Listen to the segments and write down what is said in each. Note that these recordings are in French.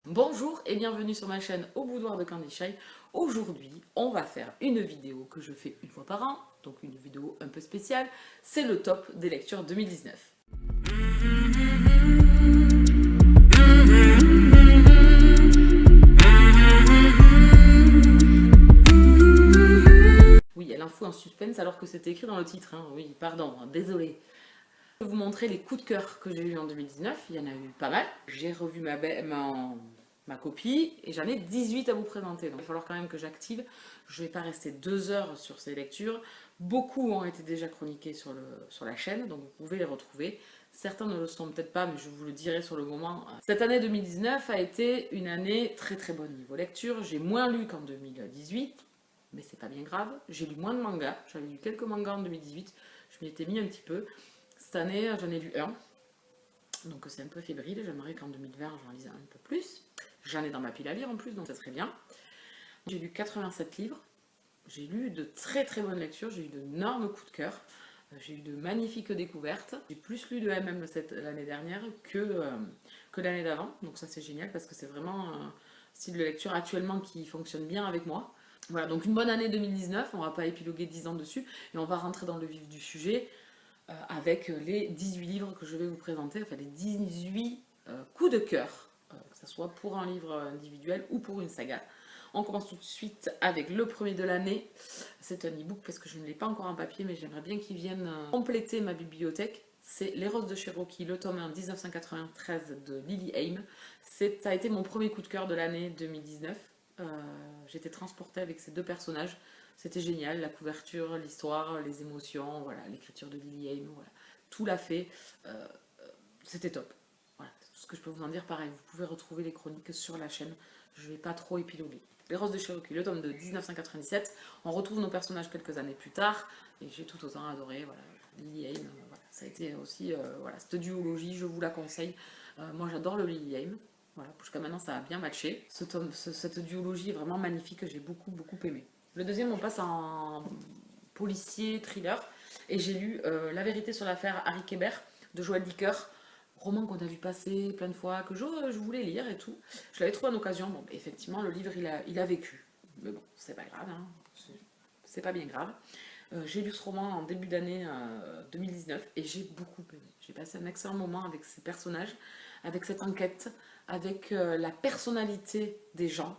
Bonjour et bienvenue sur ma chaîne Au Boudoir de Candy Shy. Aujourd'hui, on va faire une vidéo que je fais une fois par an, donc une vidéo un peu spéciale. C'est le top des lectures 2019. Oui, elle en fout un suspense alors que c'était écrit dans le titre. Oui, pardon, désolé. Je vais vous montrer les coups de cœur que j'ai eu en 2019. Il y en a eu pas mal. J'ai revu ma copie et j'en ai 18 à vous présenter. Donc il va falloir quand même que j'active. Je ne vais pas rester 2 heures sur ces lectures. Beaucoup ont été déjà chroniqués sur la chaîne, donc vous pouvez les retrouver. Certains ne le sont peut-être pas, mais je vous le dirai sur le moment. Cette année 2019 a été une année très très bonne niveau lecture. J'ai moins lu qu'en 2018, mais c'est pas bien grave. J'ai lu moins de mangas. J'avais lu quelques mangas en 2018. Je m'y étais mis un petit peu. Cette année, j'en ai lu un. Donc c'est un peu fébrile. J'aimerais qu'en 2020, j'en lise un peu plus. J'en ai dans ma pile à lire en plus, donc ça serait bien. J'ai lu 87 livres. J'ai lu de très très bonnes lectures. J'ai eu d'énormes coups de cœur. J'ai eu de magnifiques découvertes. J'ai plus lu de MM l'année dernière que l'année d'avant. Donc ça c'est génial parce que c'est vraiment un style de lecture actuellement qui fonctionne bien avec moi. Voilà, donc une bonne année 2019. On va pas épiloguer 10 ans dessus. Et on va rentrer dans le vif du sujet avec les 18 livres que je vais vous présenter. Enfin les 18 coups de cœur. Que ce soit pour un livre individuel ou pour une saga. On commence tout de suite avec le premier de l'année. C'est un e-book parce que je ne l'ai pas encore en papier, mais j'aimerais bien qu'il vienne compléter ma bibliothèque. C'est Les Roses de Cherokee, le tome 1 1993 de Lily Haim. Ça a été mon premier coup de cœur de l'année 2019. J'étais transportée avec ces deux personnages. C'était génial, la couverture, l'histoire, les émotions, voilà, l'écriture de Lily Haim, voilà. Tout l'a fait. C'était top. Voilà, c'est tout ce que je peux vous en dire. Pareil, vous pouvez retrouver les chroniques sur la chaîne. Je ne vais pas trop épiloguer. Les Roses de Cherokee, le tome de 1997. On retrouve nos personnages quelques années plus tard. Et j'ai tout autant adoré. Voilà, Lily Haim, voilà. Ça a été aussi, voilà, cette duologie, je vous la conseille. Moi, j'adore le Lily Haim. Voilà, jusqu'à maintenant, ça a bien matché. Cette duologie est vraiment magnifique. J'ai beaucoup, beaucoup aimé. Le deuxième, on passe en policier, thriller. Et j'ai lu La vérité sur l'affaire Harry Kéber de Joël Dicker. Roman qu'on a vu passer plein de fois, que je voulais lire et tout. Je l'avais trouvé en occasion. Bon, effectivement, le livre, il a vécu. Mais bon, c'est pas grave, hein. C'est pas bien grave. J'ai lu ce roman en début d'année 2019 et j'ai beaucoup aimé. J'ai passé un excellent moment avec ces personnages, avec cette enquête, avec la personnalité des gens.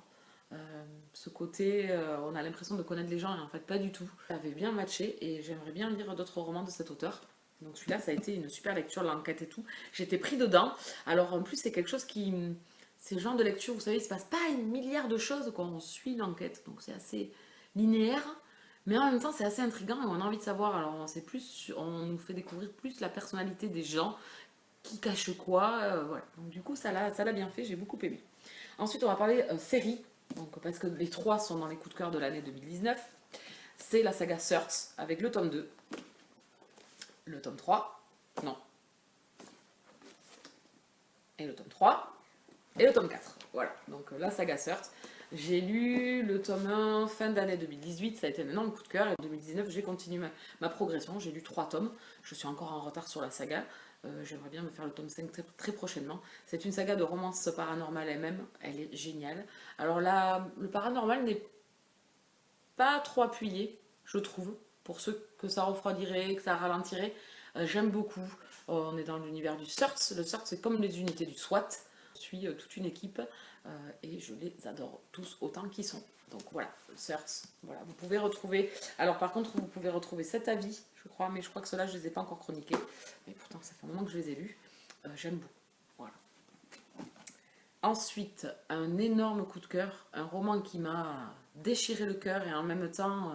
Ce côté, on a l'impression de connaître les gens et en fait pas du tout. Ça avait bien matché et j'aimerais bien lire d'autres romans de cet auteur. Donc celui-là, ça a été une super lecture, l'enquête et tout. J'étais pris dedans. Alors en plus, c'est quelque chose qui... C'est le genre de lecture, vous savez, il se passe pas une milliard de choses quand on suit l'enquête. Donc c'est assez linéaire. Mais en même temps, c'est assez intriguant et on a envie de savoir. Alors on nous fait découvrir plus la personnalité des gens, qui cache quoi. Voilà. Donc du coup, ça l'a bien fait, j'ai beaucoup aimé. Ensuite, on va parler série. Donc, parce que les trois sont dans les coups de cœur de l'année 2019. C'est la saga Search avec le tome 2, le tome 3, non, et le tome 3, et le tome 4. Voilà, donc la saga Search. J'ai lu le tome 1 fin d'année 2018, ça a été un énorme coup de cœur. Et en 2019, j'ai continué ma progression, j'ai lu 3 tomes. Je suis encore en retard sur la saga. J'aimerais bien me faire le tome 5 très prochainement. C'est une saga de romance paranormale elle-même, elle est géniale. Alors là, le paranormal n'est pas trop appuyé, je trouve, pour ceux que ça refroidirait, que ça ralentirait. J'aime beaucoup. On est dans l'univers du CERTS. Le CERTS, c'est comme les unités du SWAT. Je suis toute une équipe et je les adore tous autant qu'ils sont. Donc voilà, le CERTS. Voilà, vous pouvez retrouver. Alors par contre, vous pouvez retrouver 7 avis, je crois, mais je crois que ceux-là, je ne les ai pas encore chroniqués. Mais pourtant, ça fait un moment que je les ai lus. J'aime beaucoup. Voilà. Ensuite, un énorme coup de cœur, un roman qui m'a déchiré le cœur et en même temps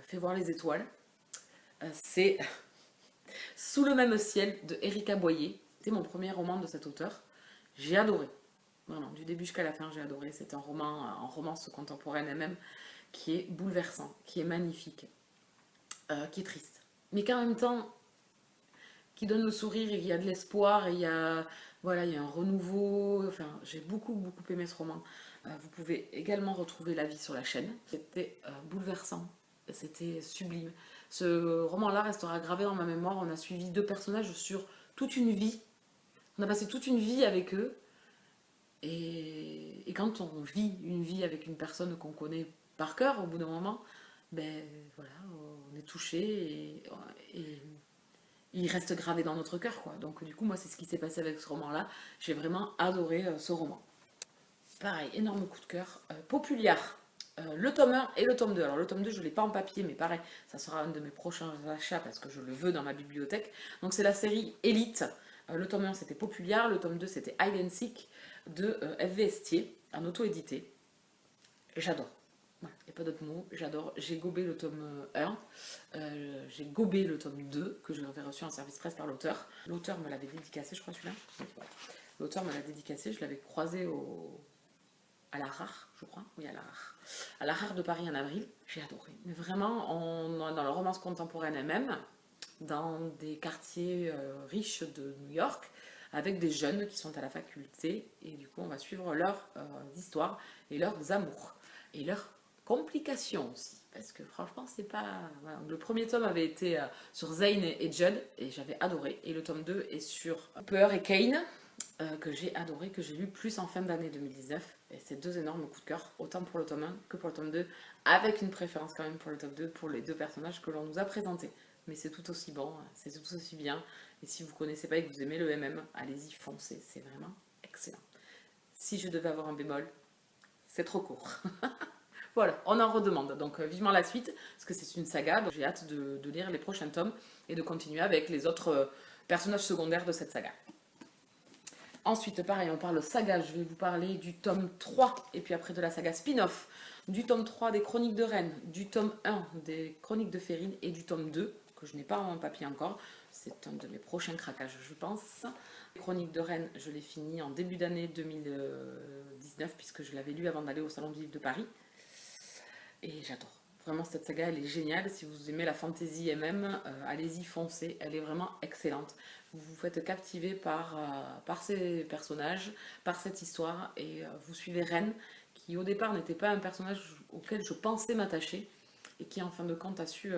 fait voir les étoiles. C'est Sous le même ciel de Erika Boyer. C'est mon premier roman de cet auteur. J'ai adoré. Vraiment, du début jusqu'à la fin, j'ai adoré. C'est un roman en romance contemporaine elle-même qui est bouleversant, qui est magnifique, qui est triste. Mais qu'en même temps, qui donne le sourire et il y a de l'espoir et il y a, voilà, il y a un renouveau. Enfin, j'ai beaucoup, beaucoup aimé ce roman. Vous pouvez également retrouver l'avis sur la chaîne. C'était bouleversant, c'était sublime. Ce roman-là restera gravé dans ma mémoire. On a suivi 2 personnages sur toute une vie. On a passé toute une vie avec eux. Et quand on vit une vie avec une personne qu'on connaît par cœur, au bout d'un moment, ben voilà, on est touché et il reste gravé dans notre cœur, quoi. Donc du coup, moi, c'est ce qui s'est passé avec ce roman-là. J'ai vraiment adoré ce roman. Pareil, énorme coup de cœur. Populaire, le tome 1 et le tome 2. Alors le tome 2, je ne l'ai pas en papier, mais pareil, ça sera un de mes prochains achats parce que je le veux dans ma bibliothèque. Donc c'est la série Elite. Le tome 1, c'était Populaire, le tome 2, c'était Hide and Seek de F.V. Estier, en auto-édité. J'adore. Voilà, il n'y a pas d'autre mot, j'adore. J'ai gobé le tome 1, j'ai gobé le tome 2, que j'avais reçu en service presse par l'auteur. L'auteur me l'avait dédicacé, je crois, celui-là. L'auteur me l'a dédicacé, je l'avais croisé à la Rare, je crois. Oui, à la Rare. À la Rare de Paris en avril. J'ai adoré. Mais vraiment, dans la romance contemporaine elle-même, dans des quartiers riches de New York, avec des jeunes qui sont à la faculté. Et du coup, on va suivre leurs histoires et leurs amours. Et leurs complications aussi. Parce que franchement, c'est pas. Voilà. Le premier tome avait été sur Zane et Judd, et j'avais adoré. Et le tome 2 est sur Hopper et Kane, que j'ai adoré, que j'ai lu plus en fin d'année 2019. Et c'est deux énormes coups de cœur, autant pour le tome 1 que pour le tome 2, avec une préférence quand même pour le tome 2, pour les deux personnages que l'on nous a présentés. Mais c'est tout aussi bon, c'est tout aussi bien. Et si vous ne connaissez pas et que vous aimez le MM, allez-y, foncez, c'est vraiment excellent. Si je devais avoir un bémol, c'est trop court. Voilà, on en redemande. Donc vivement la suite, parce que c'est une saga. Donc j'ai hâte de lire les prochains tomes et de continuer avec les autres personnages secondaires de cette saga. Ensuite, pareil, on parle saga. Je vais vous parler du tome 3, et puis après de la saga spin-off, du tome 3 des Chroniques de Rennes, du tome 1 des Chroniques de Férine et du tome 2, que je n'ai pas en papier encore. C'est un de mes prochains craquages, je pense. Les Chroniques de Rennes, je l'ai fini en début d'année 2019, puisque je l'avais lu avant d'aller au Salon du Livre de Paris. Et j'adore. Vraiment, cette saga, elle est géniale. Si vous aimez la fantasy MM, allez-y, foncez. Elle est vraiment excellente. Vous vous faites captiver par ces personnages, par cette histoire. Et vous suivez Ren, qui au départ n'était pas un personnage auquel je pensais m'attacher. Et qui, en fin de compte, a su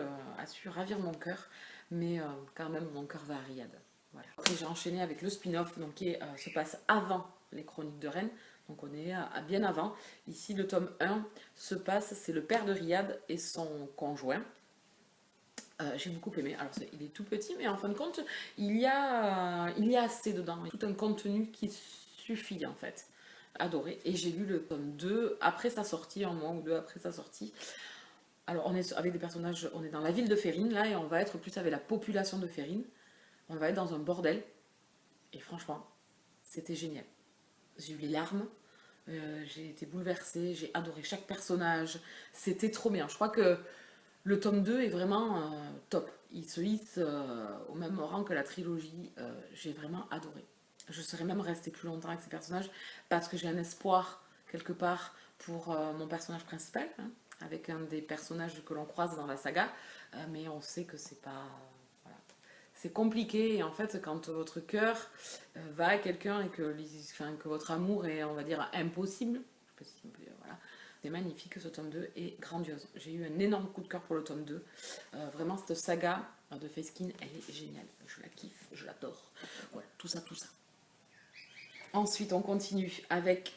ravir mon cœur. Mais quand même, mon cœur va à Riyad. Voilà. Après, j'ai enchaîné avec le spin-off, donc, qui se passe avant les Chroniques de Rennes. Donc on est à bien avant. Ici, le tome 1 se passe, c'est le père de Riyad et son conjoint. J'ai beaucoup aimé. Alors il est tout petit, mais en fin de compte, il y a assez dedans. Tout un contenu qui suffit en fait. Adoré. Et j'ai lu le tome 2 après sa sortie, un mois ou deux après sa sortie. Alors on est avec des personnages, on est dans la ville de Férine là, et on va être plus avec la population de Férine. On va être dans un bordel. Et franchement, c'était génial. J'ai eu les larmes, j'ai été bouleversée, j'ai adoré chaque personnage, c'était trop bien. Je crois que le tome 2 est vraiment top. Il se hisse au même rang que la trilogie, j'ai vraiment adoré. Je serais même restée plus longtemps avec ces personnages parce que j'ai un espoir quelque part pour mon personnage principal, hein, avec un des personnages que l'on croise dans la saga, mais on sait que c'est pas c'est compliqué et en fait quand votre cœur va à quelqu'un et que votre amour est on va dire impossible, voilà, c'est magnifique, ce tome 2 est grandiose. J'ai eu un énorme coup de cœur pour le tome 2. Vraiment cette saga de Feskin, elle est géniale, je la kiffe, je l'adore, voilà, tout ça. Ensuite on continue avec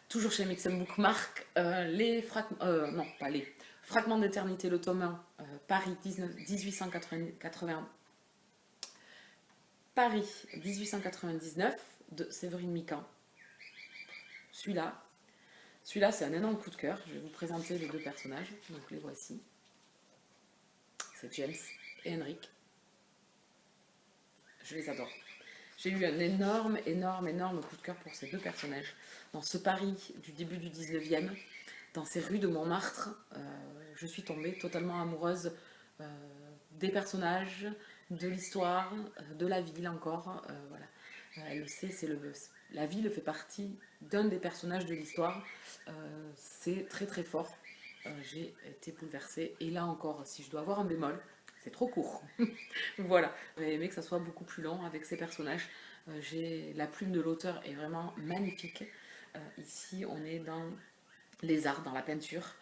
toujours chez Mix Bookmark, les fragments, non pas les Fragments d'éternité, le tome 1, Paris 1880, Paris 1899 de Séverine Mican. Celui-là, c'est un énorme coup de cœur. Je vais vous présenter les deux personnages, donc les voici. C'est James et Henrik. Je les adore. J'ai eu un énorme coup de cœur pour ces deux personnages. Dans ce Paris du début du 19e, dans ces rues de Montmartre, je suis tombée totalement amoureuse des personnages, de l'histoire, de la ville encore. Voilà. Elle le sait, la ville fait partie d'un des personnages de l'histoire. C'est très fort. J'ai été bouleversée. Et là encore, si je dois avoir un bémol, c'est trop court. Voilà. J'aurais aimé que ça soit beaucoup plus long avec ces personnages. La plume de l'auteur est vraiment magnifique. Ici, on est dans les arts, dans la peinture.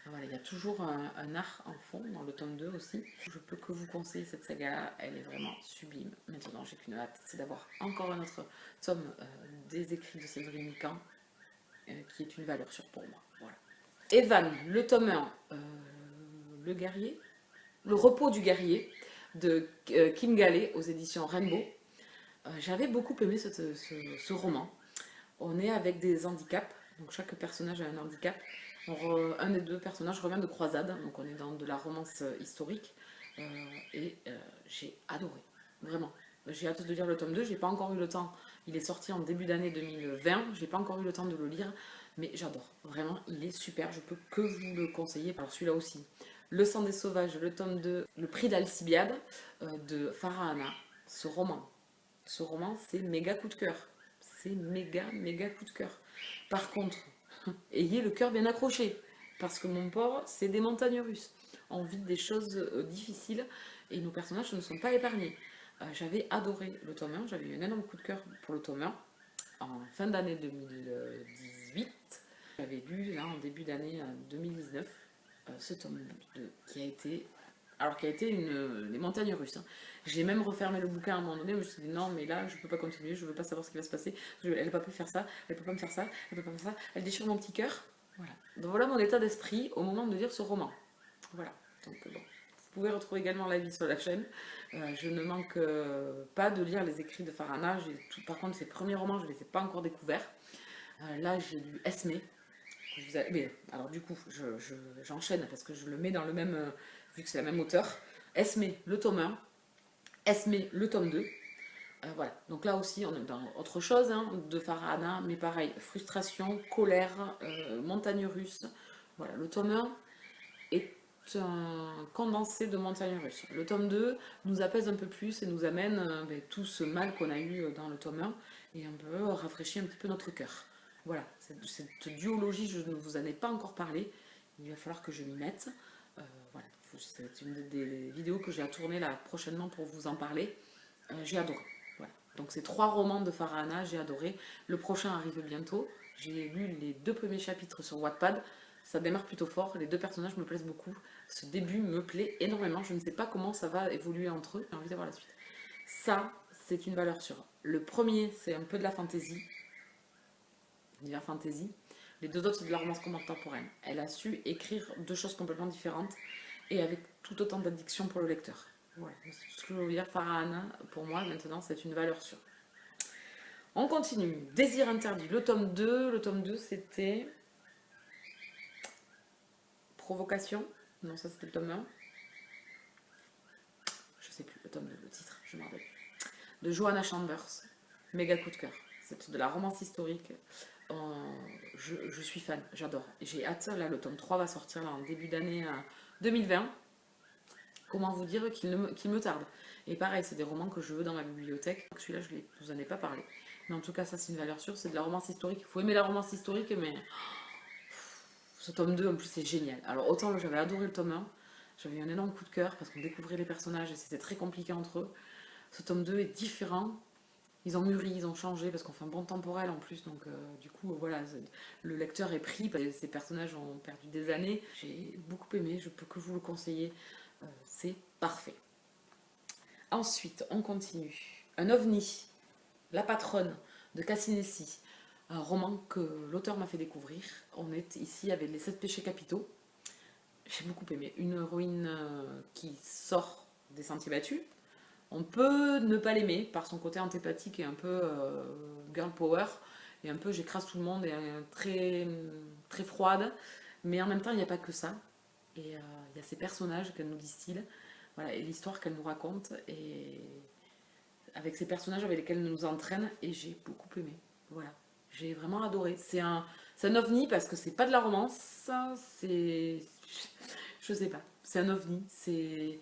Voilà, il y a toujours un art en fond dans le tome 2 aussi. Je peux que vous conseiller cette saga-là, elle est vraiment sublime. Maintenant, j'ai qu'une hâte, c'est d'avoir encore un autre tome des écrits de Séverine Nican, qui est une valeur sûre pour moi. Voilà. Evan, le tome 1, le guerrier, le repos du guerrier, de Kim Gallet aux éditions Rainbow. J'avais beaucoup aimé ce roman. On est avec des handicaps, donc chaque personnage a un handicap. Un des deux personnages revient de croisade, donc on est dans de la romance historique. Euh, et j'ai adoré, vraiment. J'ai hâte de lire le tome 2, j'ai pas encore eu le temps. Il est sorti en début d'année 2020, j'ai pas encore eu le temps de le lire, mais j'adore. Vraiment, il est super, je peux que vous le conseiller. Alors celui-là aussi. Le sang des sauvages, le tome 2, le prix d'Alcibiade de Farah Anna. Ce roman, c'est méga coup de cœur. C'est méga coup de cœur. Par contre, ayez le cœur bien accroché, parce que mon port, c'est des montagnes russes. On vit des choses difficiles et nos personnages ne sont pas épargnés. J'avais adoré le tome 1, j'avais eu un énorme coup de cœur pour le tome 1 en fin d'année 2018. J'avais lu là en début d'année 2019 ce tome 2 qui a été les montagnes russes. Hein. J'ai même refermé le bouquin à un moment donné, je me suis dit non, mais là, je peux pas continuer, je veux pas savoir ce qui va se passer. Elle peut pas faire ça, elle peut pas me faire ça, elle peut pas me faire ça, elle déchire mon petit cœur. Voilà. Donc voilà mon état d'esprit au moment de lire ce roman. Voilà. Donc bon. Vous pouvez retrouver également l'avis sur la chaîne. Je ne manque pas de lire les écrits de Farhana. Par contre, ses premiers romans, je ne les ai pas encore découverts. Là, j'ai lu Esmé. Mais alors du coup, j'enchaîne parce que je le mets dans le même, vu que c'est la même auteur. Esmé, le tome 1. Esmé, le tome 2. Voilà, donc là aussi on est dans autre chose hein, de Farhana, mais pareil, frustration, colère, montagne russe. Voilà, le tome 1 est un condensé de montagne russe. Le tome 2 nous apaise un peu plus et nous amène tout ce mal qu'on a eu dans le tome 1 et un peu rafraîchit un petit peu notre cœur. Voilà, cette duologie, je ne vous en ai pas encore parlé, il va falloir que je m'y mette. Voilà, c'est une des vidéos que j'ai à tourner là prochainement pour vous en parler. J'ai adoré. Voilà. Donc ces 3 romans de Farhana, j'ai adoré. Le prochain arrive bientôt. J'ai lu les 2 premiers chapitres sur Wattpad. Ça démarre plutôt fort. Les 2 personnages me plaisent beaucoup. Ce début me plaît énormément. Je ne sais pas comment ça va évoluer entre eux. J'ai envie d'avoir la suite. Ça, c'est une valeur sûre. Le premier, c'est un peu de la fantaisie. Divers fantasy. Les 2 autres, c'est de la romance contemporaine. Elle a su écrire 2 choses complètement différentes et avec tout autant d'addiction pour le lecteur. Voilà, c'est tout ce que je veux dire. Farhana, pour moi, maintenant, c'est une valeur sûre. On continue. Désir interdit, le tome 2. Le tome 2, c'était Provocation. Non, ça c'était le tome 1. Je sais plus, le tome 2, le titre, je m'en rappelle. De Joanna Chambers. Méga coup de cœur. C'est de la romance historique. Je suis fan, j'adore. J'ai hâte, là, le tome 3 va sortir là, en début d'année 2020. Comment vous dire qu'il me tarde. Et pareil, c'est des romans que je veux dans ma bibliothèque. Celui-là, je ne vous en ai pas parlé. Mais en tout cas, ça, c'est une valeur sûre. C'est de la romance historique. Il faut aimer la romance historique, mais ce tome 2, en plus, c'est génial. Alors, autant j'avais adoré le tome 1, j'avais eu un énorme coup de cœur parce qu'on découvrait les personnages et c'était très compliqué entre eux. Ce tome 2 est différent. Ils ont mûri, ils ont changé parce qu'on fait un bon temporel en plus. Donc, du coup, voilà, le lecteur est pris. Ces personnages ont perdu des années. J'ai beaucoup aimé, je peux que vous le conseiller. C'est parfait. Ensuite, on continue. Un ovni, La patronne de Cassinesi, un roman que l'auteur m'a fait découvrir. On est ici avec les 7 péchés capitaux. J'ai beaucoup aimé. Une héroïne qui sort des sentiers battus. On peut ne pas l'aimer par son côté antipathique et un peu girl power. Et un peu j'écrase tout le monde et très, très froide. Mais en même temps, il n'y a pas que ça. Et il y a ces personnages qu'elle nous distille. Voilà, et l'histoire qu'elle nous raconte. Et avec ces personnages avec lesquels elle nous entraîne. Et j'ai beaucoup aimé. Voilà. J'ai vraiment adoré. C'est un ovni parce que c'est pas de la romance. C'est. Je sais pas. C'est un ovni. C'est.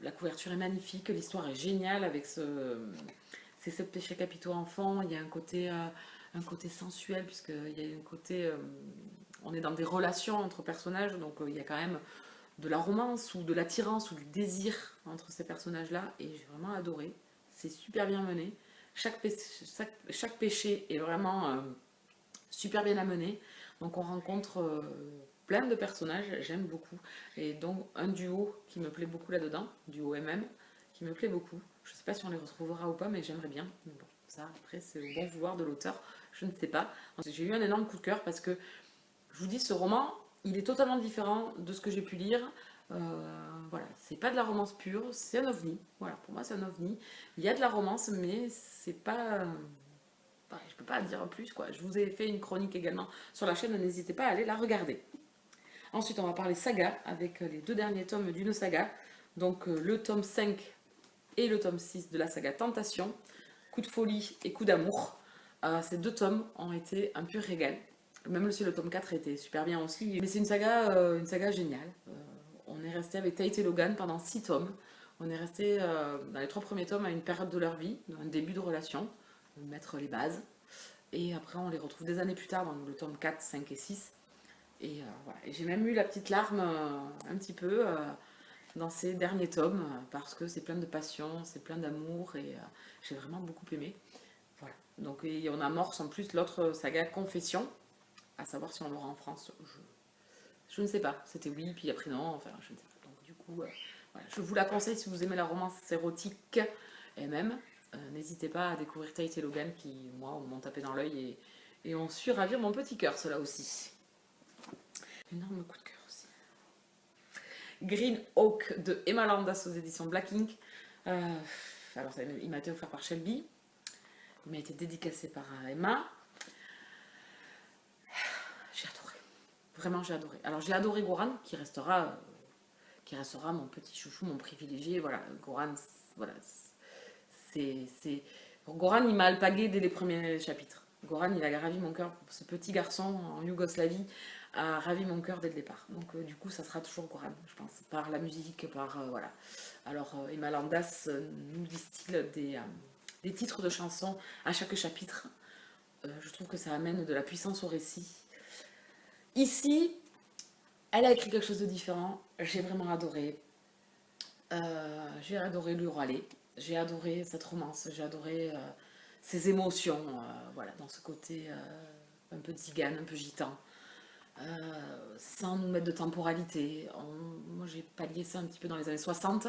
La couverture est magnifique, l'histoire est géniale avec ces 7 péchés capitaux enfants. Il y a un côté sensuel, puisqu'il y a un côté. On est dans des relations entre personnages, donc il y a quand même de la romance ou de l'attirance ou du désir entre ces personnages-là, et j'ai vraiment adoré. C'est super bien mené. Chaque péché est vraiment super bien amené. Donc on rencontre plein de personnages, j'aime beaucoup. Et donc un duo qui me plaît beaucoup là-dedans, duo MM, qui me plaît beaucoup. Je ne sais pas si on les retrouvera ou pas, mais j'aimerais bien. Mais bon, ça après c'est au bon vouloir de l'auteur, je ne sais pas. J'ai eu un énorme coup de cœur parce que, je vous dis, ce roman, il est totalement différent de ce que j'ai pu lire. Voilà, c'est pas de la romance pure, c'est un ovni. Voilà, pour moi c'est un ovni. Il y a de la romance, mais c'est pas... je peux pas dire plus quoi. Je vous ai fait une chronique également sur la chaîne, n'hésitez pas à aller la regarder. Ensuite, on va parler saga avec les 2 derniers tomes d'une saga. Donc le tome 5 et le tome 6 de la saga Tentation, Coup de folie et Coup d'amour. Ces 2 tomes ont été un pur régal. Même si le tome 4 était super bien aussi. Mais c'est une saga géniale. On est resté avec Tate et Logan pendant 6 tomes. On est resté dans les 3 premiers tomes à une période de leur vie, un début de relation, mettre les bases. Et après, on les retrouve des années plus tard dans le tome 4, 5 et 6. Et voilà. Et j'ai même eu la petite larme un petit peu dans ces derniers tomes parce que c'est plein de passion, c'est plein d'amour et j'ai vraiment beaucoup aimé. Voilà. Donc et on amorce en plus l'autre saga Confession, à savoir si on l'aura en France. Je ne sais pas. C'était oui, puis après non. Enfin, je ne sais pas. Donc du coup, voilà. Je vous la conseille si vous aimez la romance érotique et même. N'hésitez pas à découvrir Tate et Logan qui, moi, m'ont tapé dans l'œil et ont su ravir mon petit cœur, cela aussi. Énorme coup de cœur aussi. Green Oak de Emma Landas aux éditions Black Ink. Alors, il m'a été offert par Shelby. Il m'a été dédicacé par Emma. J'ai adoré. Vraiment, j'ai adoré. Alors, j'ai adoré Goran, qui restera mon petit chouchou, mon privilégié. Voilà, Goran, voilà. Goran, il m'a alpagué dès les premiers chapitres. Goran, il a ravi mon cœur. Ce petit garçon en Yougoslavie a ravi mon cœur dès le départ. Donc, du coup, ça sera toujours Goran, je pense. Par la musique, voilà. Alors, Emma Landas nous distille des titres de chansons à chaque chapitre. Je trouve que ça amène de la puissance au récit. Ici, elle a écrit quelque chose de différent. J'ai vraiment adoré. J'ai adoré lui râler. J'ai adoré cette romance. J'ai adoré ses émotions. Voilà, dans ce côté un peu tzigane, un peu gitan. Sans nous mettre de temporalité. Moi, j'ai pallié ça un petit peu dans les années 60.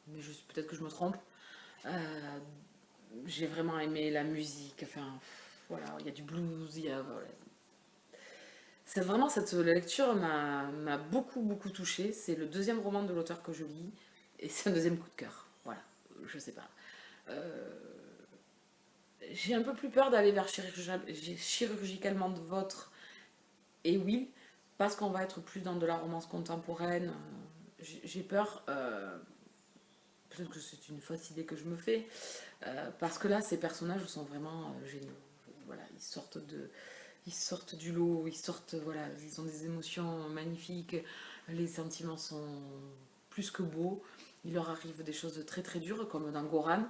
Mais peut-être que je me trompe. J'ai vraiment aimé la musique. Enfin, voilà, il y a du blues. Voilà. C'est vraiment cette lecture m'a beaucoup beaucoup touchée. C'est le 2e roman de l'auteur que je lis et c'est un 2e coup de cœur. Voilà, je sais pas. J'ai un peu plus peur d'aller vers chirurgicalement de votre et Will parce qu'on va être plus dans de la romance contemporaine. J'ai peur. Peut-être que c'est une fausse idée que je me fais parce que là, ces personnages sont vraiment géniaux. Voilà, ils sortent du lot, voilà, ils ont des émotions magnifiques, les sentiments sont plus que beaux, il leur arrive des choses très très dures, comme dans Goran.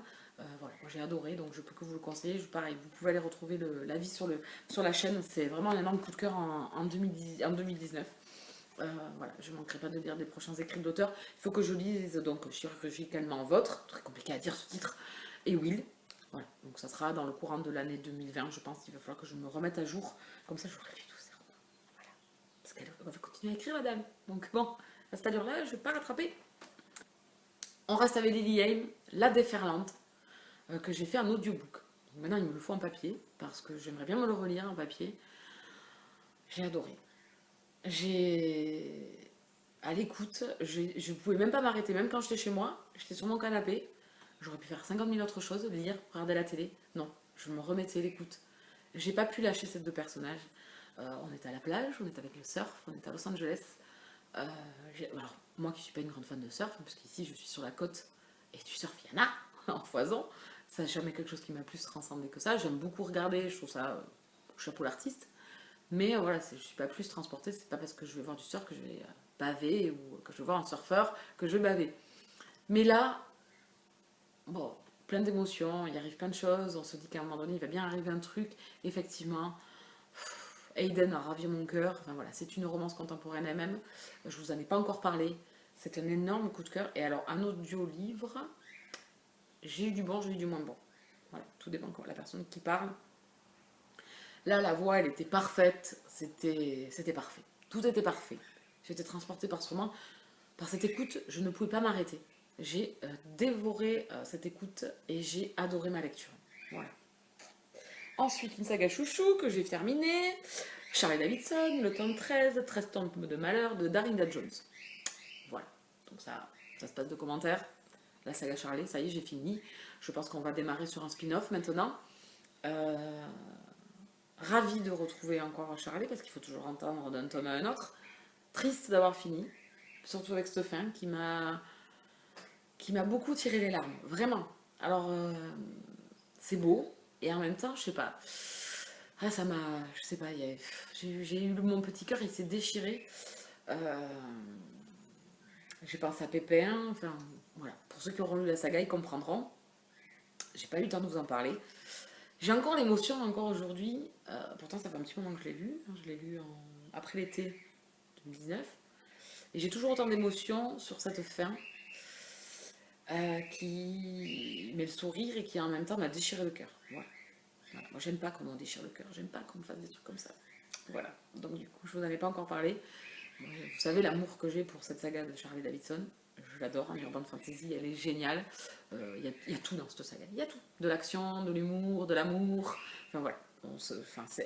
Voilà, moi j'ai adoré, donc je peux que vous le conseiller. Pareil, vous pouvez aller retrouver l'avis sur la chaîne, c'est vraiment un énorme coup de cœur en 2019. Voilà, je ne manquerai pas de lire des prochains écrits d'auteurs. Il faut que je lise donc chirurgicalement votre, très compliqué à dire ce titre, et Will. Voilà, donc ça sera dans le courant de l'année 2020, je pense qu'il va falloir que je me remette à jour, comme ça je ferai tout ça. Voilà, parce qu'elle va continuer à écrire, madame. Donc bon, à cette allure-là, je ne vais pas rattraper. On reste avec Lily Haim, La Déferlante, que j'ai fait en audiobook. Donc maintenant, il me le faut en papier, parce que j'aimerais bien me le relire en papier. J'ai adoré. À l'écoute, je ne pouvais même pas m'arrêter, même quand j'étais chez moi, j'étais sur mon canapé, j'aurais pu faire 50 000 autres choses, lire, regarder la télé. Non, je me remettais l'écoute. J'ai pas pu lâcher ces 2 personnages. On était à la plage, on était avec le surf, on était à Los Angeles. Alors, moi qui suis pas une grande fan de surf, parce qu'ici je suis sur la côte et du surf, il y en a en foison. Ça n'a jamais quelque chose qui m'a plus transcendé que ça. J'aime beaucoup regarder, je trouve ça chapeau l'artiste. Mais voilà, je ne suis pas plus transportée, c'est pas parce que je vais voir du surf que je vais baver ou que je vais voir un surfeur que je vais baver. Mais là, bon, plein d'émotions, il arrive plein de choses, on se dit qu'à un moment donné, il va bien arriver un truc. Effectivement, Aiden a ravi mon cœur. Enfin voilà, c'est une romance contemporaine elle-même. Je vous en ai pas encore parlé. C'est un énorme coup de cœur. Et alors, un audio-livre, j'ai eu du bon, j'ai eu du moins bon. Voilà, tout dépend de la personne qui parle. Là, la voix, elle était parfaite. C'était parfait. Tout était parfait. J'étais transportée par ce roman, par cette écoute, je ne pouvais pas m'arrêter. J'ai dévoré cette écoute et j'ai adoré ma lecture. Voilà. Ensuite, une saga chouchou que j'ai terminée. Charlie Davidson, le tome 13, 13 tomes de malheur de Darrinda Jones. Voilà. Donc ça se passe de commentaires. La saga Charlie, ça y est, j'ai fini. Je pense qu'on va démarrer sur un spin-off maintenant. Ravie de retrouver encore Charlie parce qu'il faut toujours entendre d'un tome à un autre. Triste d'avoir fini, surtout avec cette fin qui m'a beaucoup tiré les larmes, vraiment. Alors, c'est beau, et en même temps, je sais pas. Ah, ça m'a. Je sais pas, j'ai eu mon petit cœur, il s'est déchiré. Euh, j'ai pensé à Pépin, enfin, voilà. Pour ceux qui auront lu la saga, ils comprendront. J'ai pas eu le temps de vous en parler. J'ai encore l'émotion, encore aujourd'hui. Pourtant, ça fait un petit moment que je l'ai lu. Je l'ai lu après l'été 2019. Et j'ai toujours autant d'émotions sur cette fin. Qui met le sourire et qui en même temps m'a déchiré le cœur. Voilà. Voilà. Moi j'aime pas qu'on me déchire le cœur, j'aime pas qu'on me fasse des trucs comme ça. Voilà. Donc du coup je vous en ai pas encore parlé. Vous savez l'amour que j'ai pour cette saga de Charlie Davidson. Je l'adore, en urban fantasy, elle est géniale. Il y a tout dans cette saga, il y a tout. De l'action, de l'humour, de l'amour. Enfin voilà,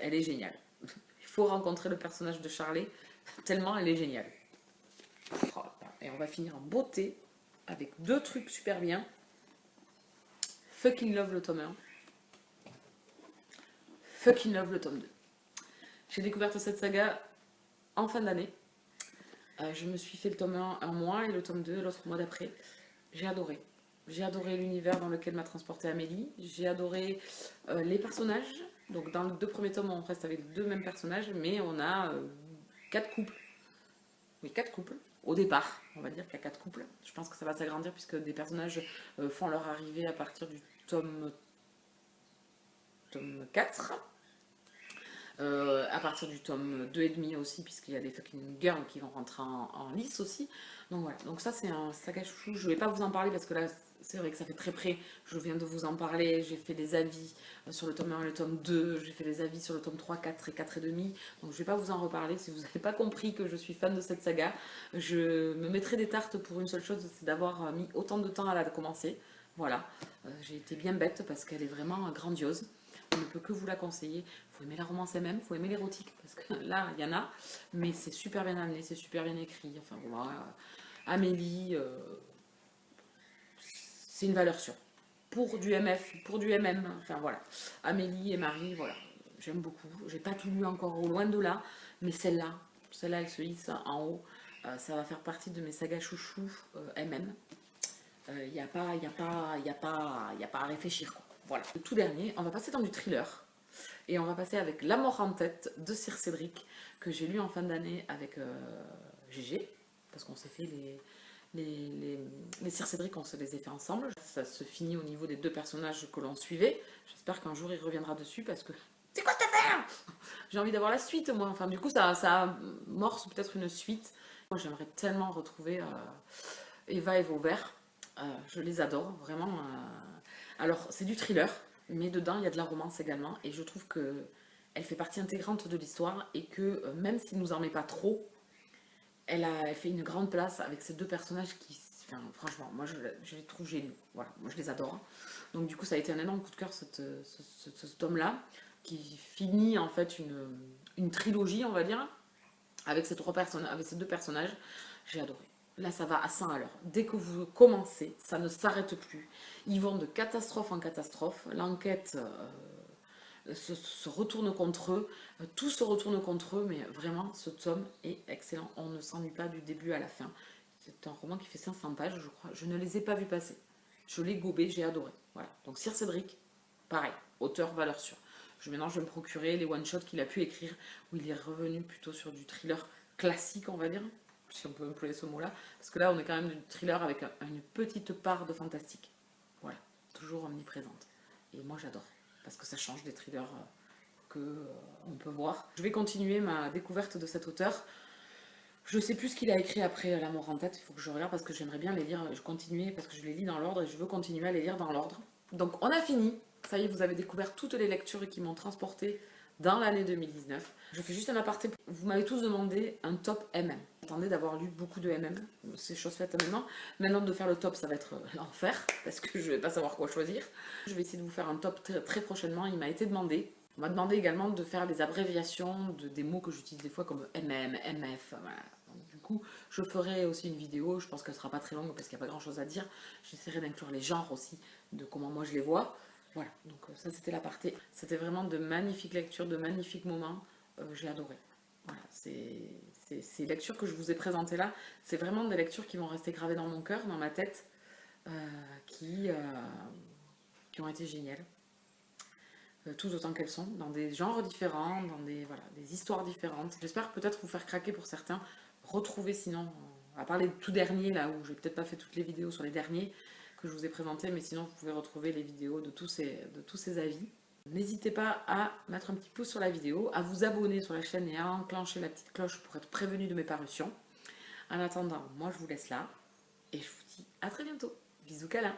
elle est géniale. Il faut rencontrer le personnage de Charlie, tellement elle est géniale. Oh, et on va finir en beauté avec deux trucs super bien. Fucking Love le tome 1. Fucking Love le tome 2. J'ai découvert cette saga en fin d'année. Je me suis fait le tome 1 un mois et le tome 2 l'autre mois d'après. J'ai adoré. J'ai adoré l'univers dans lequel m'a transporté Amélie. J'ai adoré les personnages. Donc dans les deux premiers tomes, on reste avec les deux mêmes personnages, mais on a 4 couples. Oui, 4 couples. Au départ, on va dire qu'il y a 4 couples. Je pense que ça va s'agrandir puisque des personnages font leur arrivée à partir du tome 4. À partir du tome 2 et demi aussi, puisqu'il y a des fucking girls qui vont rentrer en lice aussi. Donc voilà, donc ça c'est un saga chouchou. Je ne vais pas vous en parler parce que là c'est vrai que ça fait très près. Je viens de vous en parler, j'ai fait des avis sur le tome 1 et le tome 2, j'ai fait des avis sur le tome 3, 4 et 4 et demi. Donc je ne vais pas vous en reparler. Si vous n'avez pas compris que je suis fan de cette saga, je me mettrai des tartes pour une seule chose, c'est d'avoir mis autant de temps à la commencer. Voilà, j'ai été bien bête parce qu'elle est vraiment grandiose. Je ne peux que vous la conseiller. Il faut aimer la romance même, il faut aimer l'érotique, parce que là, il y en a, mais c'est super bien amené, c'est super bien écrit. Enfin, voilà. Amélie, c'est une valeur sûre. Pour du MF, pour du MM, enfin voilà. Amélie et Marie, voilà. J'aime beaucoup. J'ai pas tout lu encore, au loin de là, mais celle-là, elle se hisse en haut. Ça va faire partie de mes sagas chouchou MM. Il n'y a pas à réfléchir, quoi. Voilà. Le tout dernier, on va passer dans du thriller. Et on va passer avec La mort en tête de Sir Cédric, que j'ai lu en fin d'année avec Gégé, parce qu'on s'est fait les Sir Cédric, on se les a fait ensemble. Ça se finit au niveau des deux personnages que l'on suivait. J'espère qu'un jour il reviendra dessus, parce que c'est quoi cette affaire? J'ai envie d'avoir la suite, moi. Enfin, du coup, ça amorce peut-être une suite. Moi, j'aimerais tellement retrouver Eva et Vauvert. Je les adore, vraiment. Alors, c'est du thriller, mais dedans, il y a de la romance également. Et je trouve que elle fait partie intégrante de l'histoire et que même s'il ne nous en met pas trop, elle fait une grande place avec ces deux personnages qui, enfin, franchement, moi, je les trouve géniaux. Voilà, moi, je les adore. Donc, du coup, ça a été un énorme coup de cœur, ce tome-là, qui finit en fait une trilogie, on va dire, avec ces deux personnages. J'ai adoré. Là, ça va à 100 à l'heure. Dès que vous commencez, ça ne s'arrête plus. Ils vont de catastrophe en catastrophe. L'enquête se retourne contre eux. Tout se retourne contre eux, mais vraiment, ce tome est excellent. On ne s'ennuie pas du début à la fin. C'est un roman qui fait 500 pages, je crois. Je ne les ai pas vus passer. Je l'ai gobé, j'ai adoré. Voilà. Donc, Sir Cédric, pareil, auteur valeur sûre. Maintenant, je vais me procurer les one-shots qu'il a pu écrire, où il est revenu plutôt sur du thriller classique, on va dire, si on peut employer ce mot-là, parce que là, on est quand même du thriller avec une petite part de fantastique. Voilà, toujours omniprésente. Et moi, j'adore, parce que ça change des thrillers on peut voir. Je vais continuer ma découverte de cet auteur. Je ne sais plus ce qu'il a écrit après La mort en tête, il faut que je regarde, parce que j'aimerais bien les lire, je continue, parce que je les lis dans l'ordre, et je veux continuer à les lire dans l'ordre. Donc, on a fini. Ça y est, vous avez découvert toutes les lectures qui m'ont transporté dans l'année 2019. Je fais juste un aparté. Vous m'avez tous demandé un top MM. J'attendais d'avoir lu beaucoup de MM. C'est chose faite maintenant. Maintenant de faire le top, ça va être l'enfer parce que je vais pas savoir quoi choisir. Je vais essayer de vous faire un top très prochainement. Il m'a été demandé. On m'a demandé également de faire les abréviations des mots que j'utilise des fois comme MM, MF. Voilà. Donc, du coup, je ferai aussi une vidéo. Je pense qu'elle sera pas très longue parce qu'il n'y a pas grand chose à dire. J'essaierai d'inclure les genres aussi, de comment moi je les vois. Voilà, donc ça c'était l'aparté. C'était vraiment de magnifiques lectures, de magnifiques moments. J'ai adoré. Voilà, ces lectures que je vous ai présentées là, c'est vraiment des lectures qui vont rester gravées dans mon cœur, dans ma tête, qui ont été géniales. Tout autant qu'elles sont, dans des genres différents, dans des histoires différentes. J'espère peut-être vous faire craquer pour certains, retrouver sinon, à part les tout derniers là où j'ai peut-être pas fait toutes les vidéos sur les derniers que je vous ai présentés, mais sinon vous pouvez retrouver les vidéos de tous ces avis. N'hésitez pas à mettre un petit pouce sur la vidéo, à vous abonner sur la chaîne et à enclencher la petite cloche pour être prévenu de mes parutions. En attendant, moi je vous laisse là et je vous dis à très bientôt. Bisous câlins.